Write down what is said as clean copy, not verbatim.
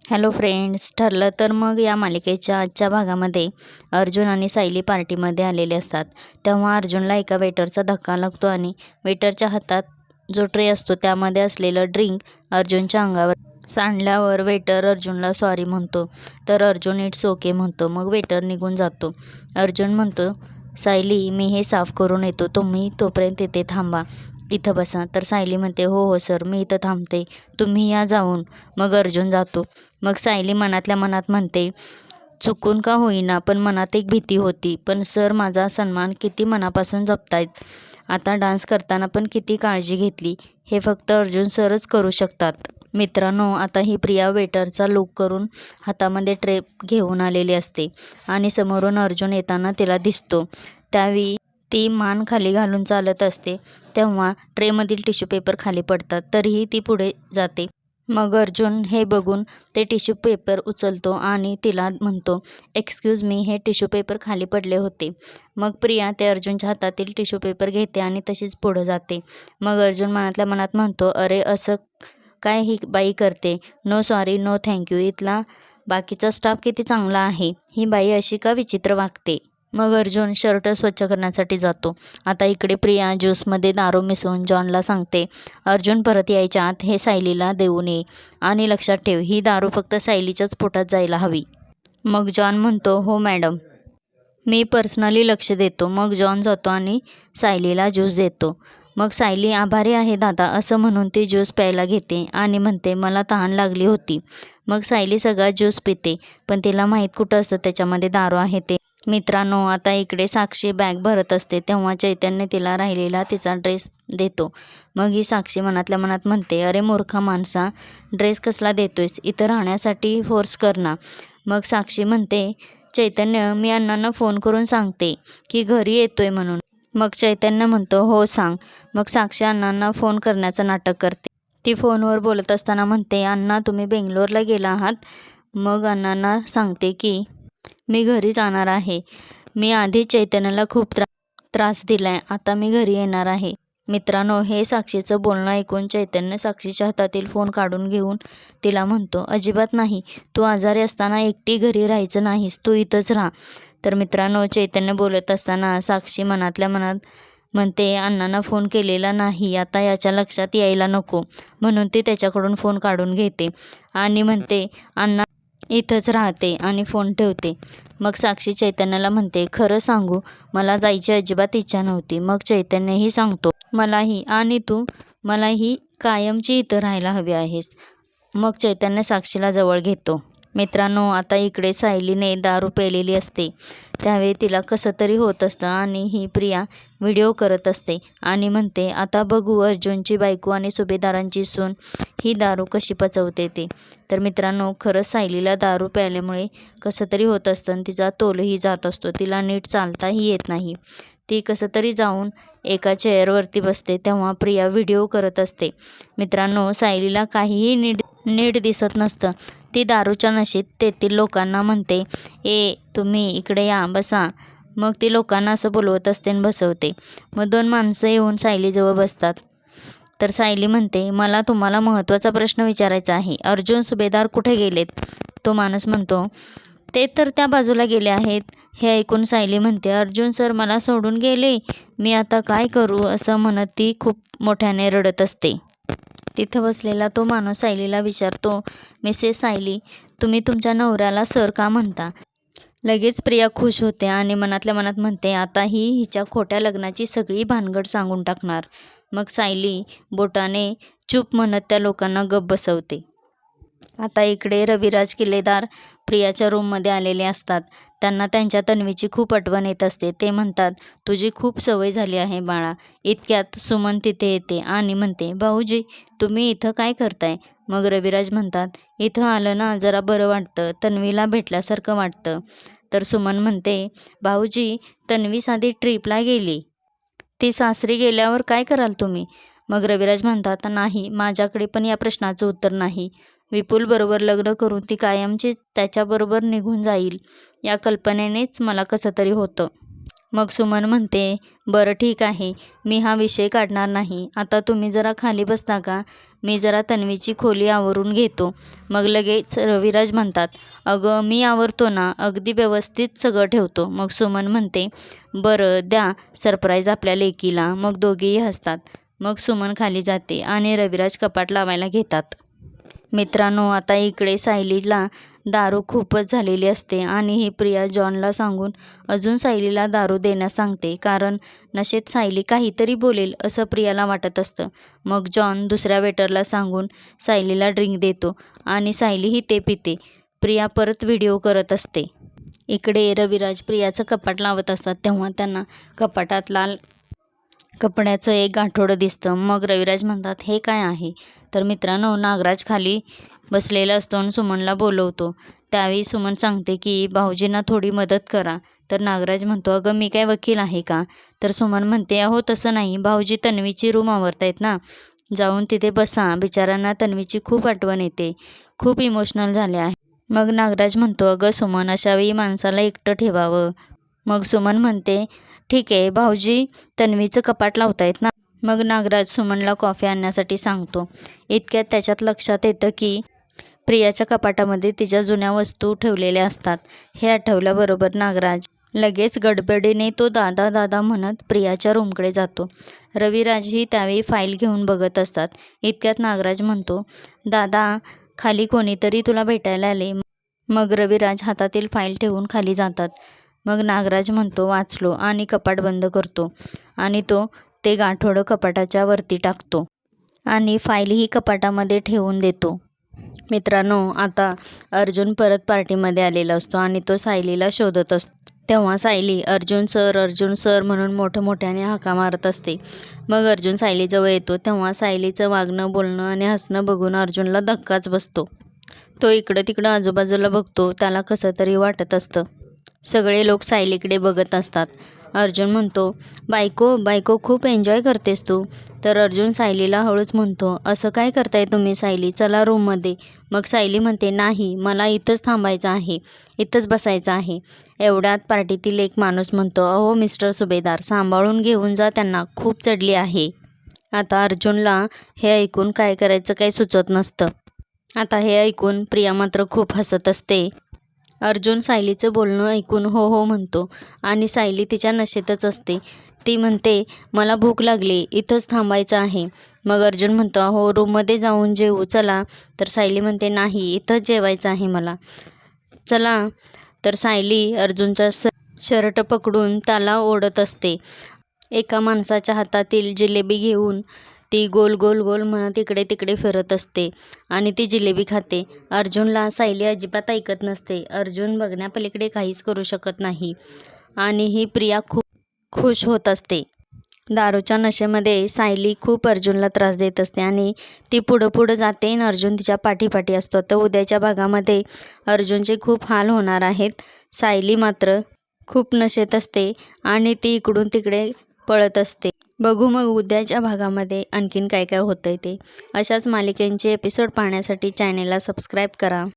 Hello friends, ठरलं तर मग या मालिकेच्या आजच्या भागामध्ये अर्जुन आणि सायली पार्टीमध्ये आलेले असतात. तेव्हा अर्जुनला एका वेटरचा धक्का लागतो आणि वेटरच्या हातात जो ट्रे असतो त्यामध्ये असलेलं ड्रिंक अर्जुनच्या अंगावर सांडल्यावर वेटर अर्जुनला सॉरी म्हणतो. तर अर्जुन इट्स ओके म्हणतो. मग वेटर निघून जातो. अर्जुन म्हणतो, सायली मी हे साफ करून येतो, तुम्ही तोपर्यंत इथे थांबा, इथं बसा. तर सायली म्हणते, हो हो सर, मी इथं थांबते, तुम्ही या जाऊन. मग अर्जुन जातो. मग सायली मनातल्या मनात म्हणते, चुकून का होईना पण मनात एक भीती होती, पण सर माझा सन्मान किती मनापासून जपतायत. आता डान्स करताना पण किती काळजी घेतली, हे फक्त अर्जुन सरच करू शकतात. मित्रांनो, आता ही प्रिया वेटरचा लूक करून हातामध्ये ट्रे घेऊन आलेली असते आणि समोरून अर्जुन येताना तिला दिसतो. त्यावेळी ती मान खाली घालून चालत असते. तेव्हा ट्रेमधील टिश्यू पेपर खाली पडतात, तरीही ती पुढे जाते. मग अर्जुन हे बघून ते टिश्यू पेपर उचलतो आणि तिला म्हणतो, एक्सक्यूज मी, हे टिश्यू पेपर खाली पडले होते. मग प्रिया ते अर्जुनच्या हातातील टिश्यू पेपर घेते आणि तशीच पुढं जाते. मग अर्जुन मनातल्या मनात म्हणतो, अरे असं काय ही बाई करते, नो सॉरी नो थँक्यू, इथला बाकीचा स्टाफ किती चांगला आहे, ही बाई अशी का विचित्र वागते. मग अर्जुन शर्ट स्वच्छ करण्यासाठी जातो. आता इकडे प्रिया ज्यूसमध्ये दारू मिसळून जॉनला सांगते, अर्जुन परत यायच्या आत हे सायलीला देऊ नये आणि लक्षात ठेव, ही दारू फक्त सायलीच्याच पोटात जायला हवी. मग जॉन म्हणतो, हो मॅडम, मी पर्सनली लक्ष देतो. मग जॉन जातो आणि सायलीला ज्यूस देतो. मग सायली आभारी आहे दादा असं म्हणून ती ज्यूस प्यायला घेते आणि म्हणते, मला तहान लागली होती. मग सायली सगळा ज्यूस पिते, पण तिला माहीत कुठं असतं त्याच्यामध्ये दारू आहे ते. मित्रांनो, आता इकडे साक्षी बॅग भरत असते. तेव्हा चैतन्य तिला राहिलेला तिचा ड्रेस देतो. मग ही साक्षी मनातल्या मनात म्हणते, अरे मूर्खा माणसा, ड्रेस कसला देतोयस, इथं राहण्यासाठी फोर्स कर ना. मग साक्षी म्हणते, चैतन्य मी अण्णांना फोन करून सांगते की घरी येतोय म्हणून. मग चैतन्य म्हणतो, हो सांग. मग साक्षी अण्णांना फोन करण्याचं नाटक करते. ती फोनवर बोलत असताना म्हणते, अण्णा तुम्ही बेंगलोरला गेला आहात. मग अण्णांना सांगते की मी घरी जाणार आहे. मी आधी चैतन्याला खूप त्रास दिलाय, आता मी घरी येणार आहे. मित्रांनो, हे साक्षीचं बोलणं ऐकून चैतन्य साक्षीच्या हातातील फोन काढून घेऊन तिला म्हणतो, अजिबात नाही, तू आजारी असताना एकटी घरी राहायचं नाहीस, तू इथंच राहा. तर मित्रांनो, चैतन्य बोलत असताना साक्षी मनातल्या मनात म्हणते, अण्णांना फोन केलेला नाही, आता याच्या लक्षात यायला नको, म्हणून ती त्याच्याकडून फोन काढून घेते आणि म्हणते, अण्णा इथंच राहते आणि फोन ठेवते. मग साक्षी चैतन्याला म्हणते, खरं सांगू, मला जायची अजिबात इच्छा नव्हती. मग चैतन्यही सांगतो, मलाही, आणि तू मलाही कायमची इथं राहायला हवी आहेस. मग चैतन्य साक्षीला जवळ घेतो. मित्रांनो, आता इकडे सायलीने दारू पेलेली असते. त्यावेळी तिला कसं तरी होत असतं आणि ही प्रिया व्हिडिओ करत असते आणि म्हणते, आता बघू अर्जुनची बायको आणि सुभेदारांची सून ही दारू कशी पचवते ते. तर मित्रांनो, खरंच सायलीला दारू प्यायल्यामुळे कसं तरी होत असतं आणि तिचा तोलही जात असतो. तिला नीट चालताही येत नाही. ती कसं तरी जाऊन एका चेअरवरती बसते. तेव्हा प्रिया व्हिडिओ करत असते. मित्रांनो, सायलीला काहीही नीट दिसत नसतं. ती दारूच्या नशेत तेथील लोकांना म्हणते, ए तुम्ही इकडे या, बसा. मग ती लोकांना असं बोलवत असते आणि बसवते. मग दोन माणसं येऊन सायलीजवळ बसतात. तर सायली म्हणते, मला तुम्हाला महत्त्वाचा प्रश्न विचारायचा आहे, अर्जुन सुभेदार कुठे गेलेत. तो माणूस म्हणतो, ते तर त्या बाजूला गेले आहेत. हे ऐकून सायली म्हणते, अर्जुन सर मला सोडून गेले, मी आता काय करू, असं म्हणत ती खूप मोठ्याने रडत असते. तिथं बसलेला तो माणूस सायलीला विचारतो, मिसेस सायली, तुम्ही तुमच्या नवऱ्याला सर का म्हणता. लगेच प्रिया खुश होते आणि मनातल्या मनात म्हणते, आता ही हिच्या खोट्या लग्नाची सगळी भानगड सांगून टाकणार. मग सायली बोटाने चूप म्हणत त्या लोकांना गप्प बसवते. आता इकडे रविराज किल्लेदार प्रियाच्या रूममध्ये आलेले असतात. त्यांना त्यांच्या तन्वीची खूप आठवण येत असते. ते म्हणतात, तुझी खूप सवय झाली आहे बाळा. इतक्यात सुमन तिथे येते आणि म्हणते, भाऊजी तुम्ही इथं काय करताय. मग रविराज म्हणतात, इथं आलं ना जरा बरं वाटतं, तन्वीला भेटल्यासारखं वाटतं. तर सुमन म्हणते, भाऊजी तन्वी साधी ट्रीपला गेली, ती सासरी गेल्यावर काय कराल तुम्ही. मग रविराज म्हणतात, नाही, माझ्याकडे पण या प्रश्नाचं उत्तर नाही. विपुलबरोबर लग्न करून ती कायमची त्याच्याबरोबर निघून जाईल, या कल्पनेनेच मला कसं तरी होतं. मग सुमन म्हणते, बरं ठीक आहे, मी हा विषय काढणार नाही. आता तुम्ही जरा खाली बसता का? मी जरा तन्वीची खोली आवरून घेतो. मग लगेच रविराज म्हणतात, अगं मी आवरतो ना, अगदी व्यवस्थित सगळं ठेवतो. मग सुमन म्हणते, बरं द्या सरप्राईज आपल्या लेकीला. मग दोघेही हसतात. मग सुमन खाली जाते आणि रविराज कपाट लावायला घेतात. मित्रांनो, आता इकडे सायलीला दारू खूपच झालेली असते आणि ही प्रिया जॉनला सांगून अजून सायलीला दारू देण्यास सांगते, कारण नशेत सायली काहीतरी बोलेल असं प्रियाला वाटत असतं. मग जॉन दुसऱ्या वेटरला सांगून सायलीला ड्रिंक देतो आणि सायलीही ते पिते. प्रिया परत व्हिडिओ करत असते. इकडे रविराज प्रियाचं कपाट लावत असतात, तेव्हा त्यांना कपाटात लाल कपड्याचं एक गाठोडं दिसतं. मग रविराज म्हणतात, हे काय आहे? तर मित्रांनो, नागराज खाली बसलेला असतो आणि सुमनला बोलवतो. त्यावेळी सुमन सांगते की भाऊजींना थोडी मदत करा. तर नागराज म्हणतो, अगं मी काय वकील आहे का? तर सुमन म्हणते, अहो तसं नाही, भाऊजी तन्वीची रूम आवरतायत ना, जाऊन तिथे बसा. बिचाऱ्यांना तन्वीची खूप आठवण येते, खूप इमोशनल झाले आहे. मग नागराज म्हणतो, अगं सुमन, अशावेळी माणसाला एकटं ठेवावं. मग सुमन म्हणते, ठीक आहे, भाऊजी तन्वीचं कपाट लावतायत ना. मग नागराज सुमनला कॉफी आणण्यासाठी सांगतो. इतक्यात त्याच्यात लक्षात येतं की प्रियाच्या कपाटामध्ये तिच्या जुन्या वस्तू ठेवलेल्या असतात. हे आठवल्याबरोबर नागराज लगेच गडबडीने तो दादा दादा म्हणत प्रियाच्या रूमकडे जातो. रविराजही त्यावेळी फाईल घेऊन बघत असतात. इतक्यात नागराज म्हणतो, दादा खाली कोणीतरी तुला भेटायला आले. मग रविराज हातातील फाईल ठेवून खाली जातात. मग नागराज म्हणतो, वाचलो, आणि कपाट बंद करतो आणि तो ते गाठोडं कपाटाच्या वरती टाकतो आणि फाईलही कपाटामध्ये ठेवून देतो. मित्रांनो, आता अर्जुन परत पार्टीमध्ये आलेला असतो आणि तो सायलीला शोधत असतो. तेव्हा सायली अर्जुन सर म्हणून मोठ्याने हाका मारत असते. मग अर्जुन सायलीजवळ येतो. तेव्हा सायलीचं वागणं, बोलणं आणि हसणं बघून अर्जुनला धक्काच बसतो. तो इकडं तिकडं आजूबाजूला बघतो. त्याला कसं तरी वाटत असतं. सगळे लोक सायलीकडे बघत असतात. अर्जुन म्हणतो, बायको खूप एन्जॉय करतेस तू. तर अर्जुन सायलीला हळूच म्हणतो, असं काय करताय तुम्ही सायली, चला रूममध्ये. मग सायली म्हणते, नाही, मला इथंच थांबायचं आहे, इथंच बसायचं आहे. एवढ्यात पार्टीतील एक माणूस म्हणतो, अहो मिस्टर सुभेदार, सांभाळून घेऊन जा त्यांना, खूप चढली आहे. आता अर्जुनला हे ऐकून काय करायचं काही सुचत नसतं. आता हे ऐकून प्रिया मात्र खूप हसत असते. अर्जुन सायलीचं बोलणं ऐकून हो हो म्हणतो आणि सायली तिच्या नशेतच असते. ती म्हणते, मला भूक लागली, इथंच थांबायचं आहे. मग अर्जुन म्हणतो, हो रूममध्ये जाऊन जेवू चला. तर सायली म्हणते, नाही, इथंच जेवायचं आहे मला, चला. तर सायली अर्जुनचा शर्ट पकडून त्याला ओढत असते. एका माणसाच्या हातातील जिलेबी घेऊन ती गोल गोल गोल म्हणत इकडे तिकडे फिरत असते आणि ती जिलेबी खाते. अर्जुनला सायली अजिबात ऐकत नसते. अर्जुन बघण्यापलीकडे काहीच करू शकत नाही आणि ही प्रिया खूप खुश होत असते. दारूच्या नशेमध्ये सायली खूप अर्जुनला त्रास देत असते आणि ती पुढं जाते आणि अर्जुन तिच्या पाठीपाठी असतो. तर उद्याच्या भागामध्ये अर्जुनचे खूप हाल होणार आहेत. सायली मात्र खूप नशेत असते आणि ती इकडून तिकडे पळत असते. बघू मग उद्याच्या भागामध्ये आणखीन काय काय होतंय ते. अशाच मालिकेंचे एपिसोड पाहण्यासाठी चॅनेलला सबस्क्राईब करा.